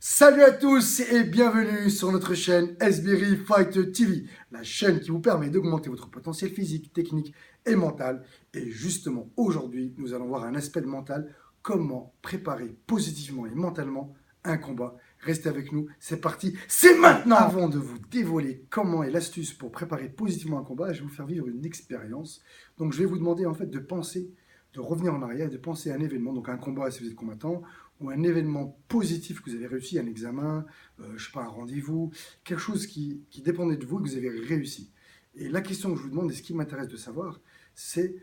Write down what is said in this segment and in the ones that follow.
Salut à tous et bienvenue sur notre chaîne SBRI Fight TV, la chaîne qui vous permet d'augmenter votre potentiel physique, technique et mental. Et justement, aujourd'hui, nous allons voir un aspect de mental, comment préparer positivement et mentalement un combat. Restez avec nous, c'est parti, c'est maintenant! Avant de vous dévoiler comment est l'astuce pour préparer positivement un combat, je vais vous faire vivre une expérience. Donc je vais vous demander en fait de penser, de revenir en arrière, de penser à un événement, donc un combat si vous êtes combattant, ou un événement positif que vous avez réussi, un examen, je sais pas, un rendez-vous, quelque chose qui dépendait de vous et que vous avez réussi. Et la question que je vous demande, et ce qui m'intéresse de savoir, c'est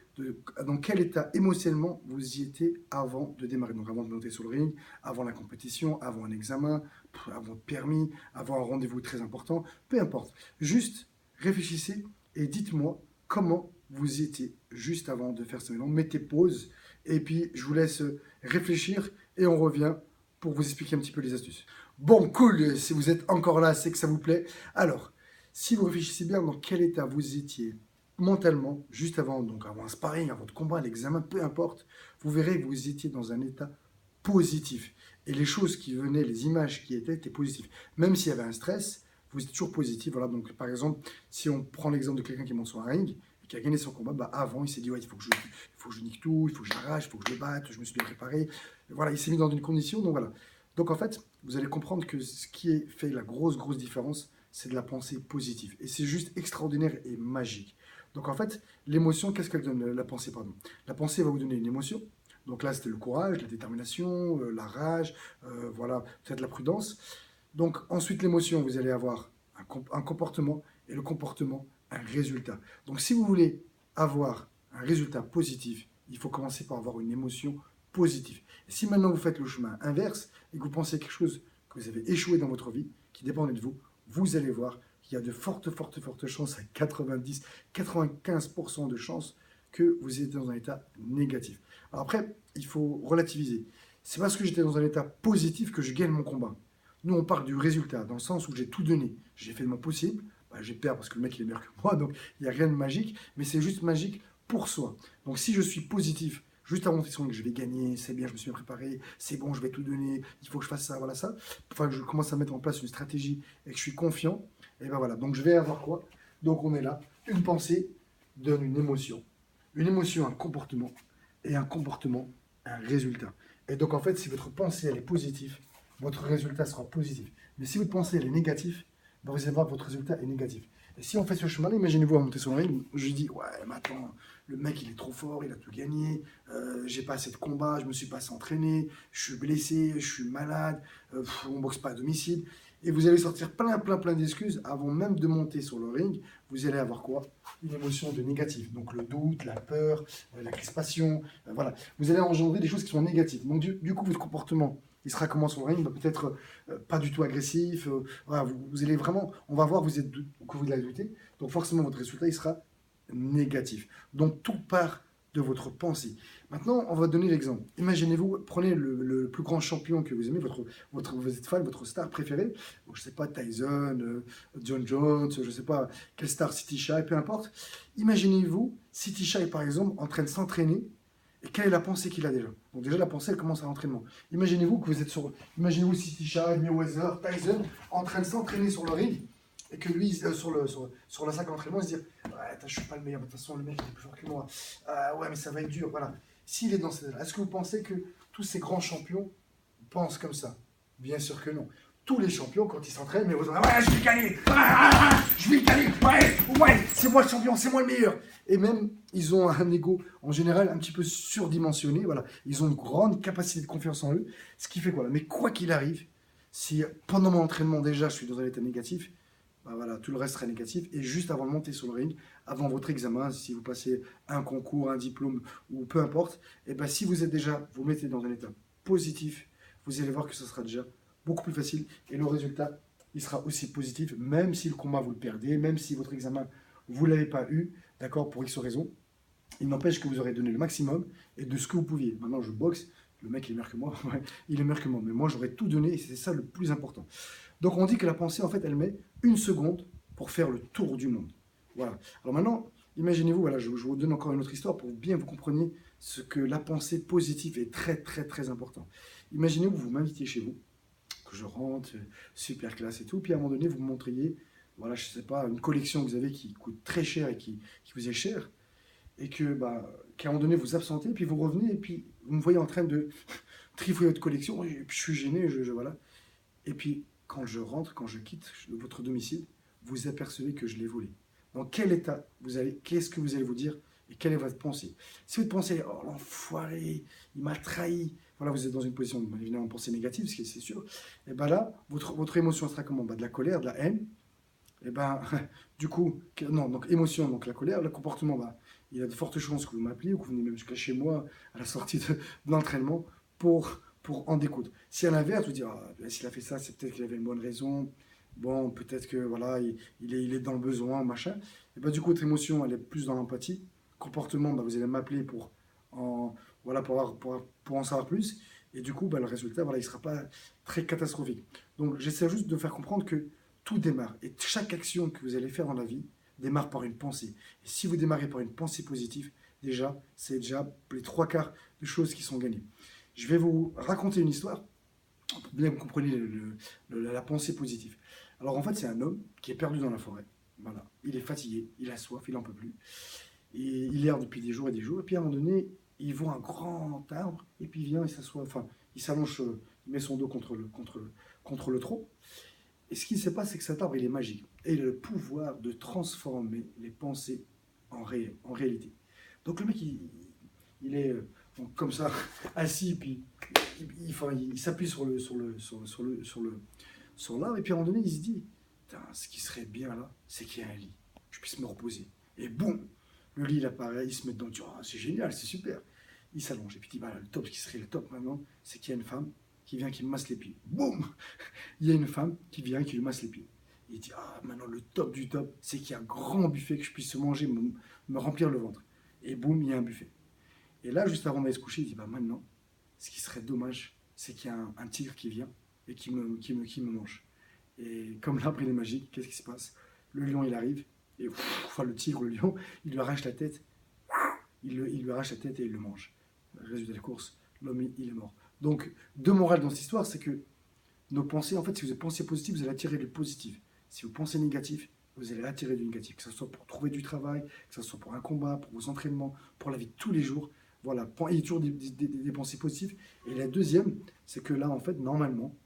dans quel état émotionnellement vous y étiez avant de démarrer. Donc avant de monter sur le ring, avant la compétition, avant un examen, avant votre permis, avant un rendez-vous très important, peu importe. Juste réfléchissez et dites-moi comment vous y étiez juste avant de faire ce mélange. Mettez pause et puis je vous laisse réfléchir et on revient pour vous expliquer un petit peu les astuces. Bon, cool, si vous êtes encore là, c'est que ça vous plaît. Alors, si vous réfléchissez bien dans quel état vous étiez mentalement, juste avant, donc avant un sparring, avant votre combat, l'examen, peu importe, vous verrez que vous étiez dans un état positif. Et les choses qui venaient, les images qui étaient positives. Même s'il y avait un stress, vous êtes toujours positif. Voilà, donc par exemple, si on prend l'exemple de quelqu'un qui monte sur un ring, qui a gagné son combat, bah avant, il s'est dit, ouais, il faut que je nique tout, il faut que j'arrache, il faut que je le batte, je me suis bien préparé. Et voilà, il s'est mis dans une condition, donc voilà. Donc en fait, vous allez comprendre que ce qui fait la grosse différence, c'est de la pensée positive. Et c'est juste extraordinaire et magique. Donc en fait, l'émotion, qu'est-ce qu'elle donne, la pensée, pardon? La pensée va vous donner une émotion. Donc là, c'était le courage, la détermination, la rage, voilà, peut-être la prudence. Donc ensuite, l'émotion, vous allez avoir un comportement, et le comportement, un résultat. Donc si vous voulez avoir un résultat positif, il faut commencer par avoir une émotion positive. Et si maintenant vous faites le chemin inverse et que vous pensez à quelque chose que vous avez échoué dans votre vie, qui dépendait de vous, vous allez voir qu'il y a de fortes chances, à 90, 95% de chances que vous étiez dans un état négatif. Alors après, il faut relativiser. C'est parce que j'étais dans un état positif que je gagne mon combat. Nous, on parle du résultat, dans le sens où j'ai tout donné. J'ai fait le mon possible. Bah, j'ai peur parce que le mec, il est meilleur que moi, donc il n'y a rien de magique, mais c'est juste magique pour soi. Donc si je suis positif, juste avant de que je vais gagner, c'est bien, je me suis bien préparé, c'est bon, je vais tout donner, il faut que je fasse ça, voilà ça. Enfin, que je commence à mettre en place une stratégie et que je suis confiant, et ben voilà. Donc je vais avoir quoi? Donc on est là. Une pensée donne une émotion. Une émotion, un comportement. Et un comportement, un résultat. Et donc en fait, si votre pensée elle est positive, votre résultat sera positif. Mais si votre pensée elle est négative, ben, vous allez voir que votre résultat est négatif. Et si on fait ce chemin-là, imaginez-vous à monter sur le ring, je dis, ouais, mais attends, le mec il est trop fort, il a tout gagné, j'ai pas assez de combats, je me suis pas assez entraîné, je suis blessé, je suis malade, on boxe pas à domicile. Et vous allez sortir plein d'excuses avant même de monter sur le ring. Vous allez avoir quoi? Une émotion de négatif. Donc le doute, la peur, la crispation, voilà. Vous allez engendrer des choses qui sont négatives. Donc du coup, votre comportement, il sera comment sur le ring? Peut-être pas du tout agressif. Voilà, vous allez vraiment, on va voir que vous l'avez douté. Donc forcément, votre résultat, il sera négatif. Donc tout part de votre pensée. Maintenant, on va donner l'exemple. Imaginez-vous, prenez le plus grand champion que vous aimez, vous êtes fan, votre star préférée. Donc, je ne sais pas, Tyson, John Jones, je ne sais pas, quelle star, City Shy, peu importe. Imaginez-vous, City Shy, par exemple, en train de s'entraîner. Et quelle est la pensée qu'il a déjà? Donc déjà, la pensée, elle commence à l'entraînement. Imaginez-vous que vous êtes sur... Imaginez-vous City Shy, Mayweather, Tyson, en train de s'entraîner sur le ring et que lui, sur la sac d'entraînement, il se dit ouais, je suis pas le meilleur, de toute façon, le mec il est plus fort que moi. Ouais, mais ça va être dur. Voilà. S'il est dans cette. Est-ce que vous pensez que tous ces grands champions pensent comme ça? Bien sûr que non. Tous les champions, quand ils s'entraînent, mais vous disent ouais, je vais gagner, je vais gagner, ouais, c'est moi le champion, c'est moi le meilleur. Et même, ils ont un ego en général un petit peu surdimensionné. Voilà. Ils ont une grande capacité de confiance en eux. Ce qui fait quoi? Mais quoi qu'il arrive, si pendant mon entraînement déjà je suis dans un état négatif, bah voilà, tout le reste sera négatif. Et juste avant de monter sur le ring, avant votre examen, si vous passez un concours, un diplôme ou peu importe, et ben si vous êtes déjà, vous mettez dans un état positif, vous allez voir que ce sera déjà beaucoup plus facile. Et le résultat, il sera aussi positif, même si le combat vous le perdez, même si votre examen, vous ne l'avez pas eu, d'accord, pour X raison. Il n'empêche que vous aurez donné le maximum et de ce que vous pouviez. Maintenant, je boxe, le mec il est meilleur que moi, il est meilleur que moi, mais moi j'aurais tout donné et c'est ça le plus important. Donc on dit que la pensée, en fait, elle met une seconde pour faire le tour du monde. Voilà. Alors maintenant, imaginez-vous, voilà, je vous donne encore une autre histoire pour bien vous compreniez ce que la pensée positive est très important. Imaginez-vous, vous m'invitiez chez vous, que je rentre, super classe et tout. Puis à un moment donné, vous me montriez, voilà, je sais pas, une collection que vous avez qui coûte très cher et qui vous est chère, et que, bah, qu'à un moment donné, vous absentez, puis vous revenez, et puis vous me voyez en train de trifouiller votre collection, et puis je suis gêné, voilà. Et puis, quand je rentre, quand je quitte votre domicile, vous apercevez que je l'ai volé. Dans quel état qu'est-ce que vous allez vous dire et quelle est votre pensée? Si votre pensée est, oh l'enfoiré, il m'a trahi, voilà, vous êtes dans une position, évidemment, de pensée négative, c'est sûr, et bien là, votre émotion sera comment? Bah, de la colère, de la haine, et ben, du coup, non, donc émotion, donc la colère, le comportement, bah, il y a de fortes chances que vous m'appeliez ou que vous venez même jusqu'à chez moi à la sortie de l'entraînement pour en découdre. Si à l'inverse, vous dites, ah, ben, s'il a fait ça, c'est peut-être qu'il avait une bonne raison, bon, peut-être que voilà, il est dans le besoin, machin, et ben, du coup, votre émotion, elle est plus dans l'empathie. Comportement, bah, vous allez m'appeler voilà, pour en savoir plus, et du coup, bah, le résultat, voilà, il ne sera pas très catastrophique. Donc, j'essaie juste de faire comprendre que tout démarre. Et chaque action que vous allez faire dans la vie démarre par une pensée. Et si vous démarrez par une pensée positive, déjà, c'est déjà les trois quarts de choses qui sont gagnées. Je vais vous raconter une histoire pour bien que vous compreniez la pensée positive. Alors en fait, c'est un homme qui est perdu dans la forêt. Voilà. Il est fatigué, il a soif, il n'en peut plus. Et il erre depuis des jours et des jours. Et puis à un moment donné, il voit un grand arbre, et puis il vient, il s'assoit, enfin, il s'allonge, il met son dos contre le tronc. Et ce qui se passe, c'est que cet arbre, il est magique. Et il a le pouvoir de transformer les pensées en réalité. Donc le mec, il est donc, comme ça, assis, puis il s'appuie sur l'arbre, et puis à un moment donné, il se dit, ce qui serait bien là, c'est qu'il y ait un lit, que je puisse me reposer. Et boum, le lit, il apparaît, il se met dedans, il dit, oh, c'est génial, c'est super. Il s'allonge, et puis il dit, bah, le top, ce qui serait le top maintenant, c'est qu'il y a une femme qui vient, qui me masse les pieds. Boum, il y a une femme qui vient, qui lui masse les pieds. Et il dit, ah, maintenant le top du top, c'est qu'il y a un grand buffet que je puisse manger, me remplir le ventre. Et boum, il y a un buffet. Et là, juste avant d'aller se coucher, il dit, bah maintenant, ce qui serait dommage, c'est qu'il y a un tigre qui vient et qui me mange. Et comme l'arbre, il est magique, qu'est-ce qui se passe? Le lion, il arrive, et enfin le tigre, le lion, il lui arrache la tête, il lui arrache la tête et il le mange. Résultat de la course, l'homme, il est mort. Donc, deux morales dans cette histoire, c'est que nos pensées, en fait, si vous pensez positif, vous allez attirer le positif. Si vous pensez négatif, vous allez attirer du négatif. Que ce soit pour trouver du travail, que ce soit pour un combat, pour vos entraînements, pour la vie de tous les jours. Voilà, il y a toujours des pensées positives. Et la deuxième, c'est que là, en fait, normalement,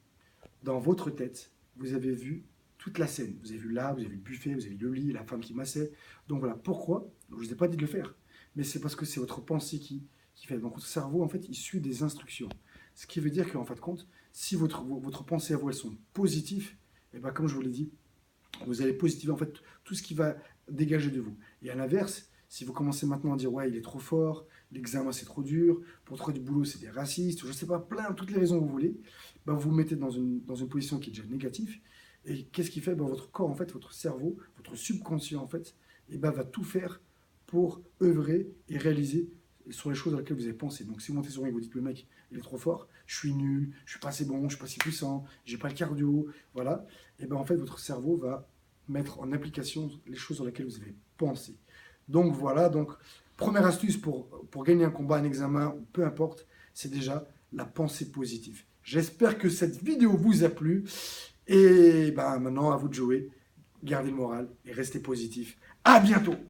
dans votre tête, vous avez vu toute la scène. Vous avez vu là, vous avez vu le buffet, vous avez vu le lit, la femme qui massait. Donc voilà, pourquoi? Je ne vous ai pas dit de le faire. Mais c'est parce que c'est votre pensée qui fait. Donc votre cerveau, en fait, il suit des instructions. Ce qui veut dire qu'en fin de compte, si votre pensée à vous, elles sont positives, et bien comme je vous l'ai dit, vous allez positiver en fait tout ce qui va dégager de vous. Et à l'inverse, si vous commencez maintenant à dire ouais, il est trop fort, l'examen c'est trop dur, pour trouver du boulot c'est des racistes, je ne sais pas, toutes les raisons que vous voulez, ben, vous vous mettez dans une position qui est déjà négative. Et qu'est-ce qui fait? Ben, votre corps, en fait, votre cerveau, votre subconscient, en fait, et ben, va tout faire pour œuvrer et réaliser sur les choses à laquelles vous avez pensé. Donc si vous montez sur un et vous dites le mec il est trop fort, je suis nul, je suis pas assez bon, je suis pas si puissant, j'ai pas le cardio, voilà, et ben en fait votre cerveau va mettre en application les choses sur lesquelles vous avez pensé. Donc voilà, donc première astuce pour gagner un combat, un examen, peu importe, c'est déjà la pensée positive. J'espère que cette vidéo vous a plu et ben maintenant à vous de jouer, gardez le moral et restez positif. À bientôt.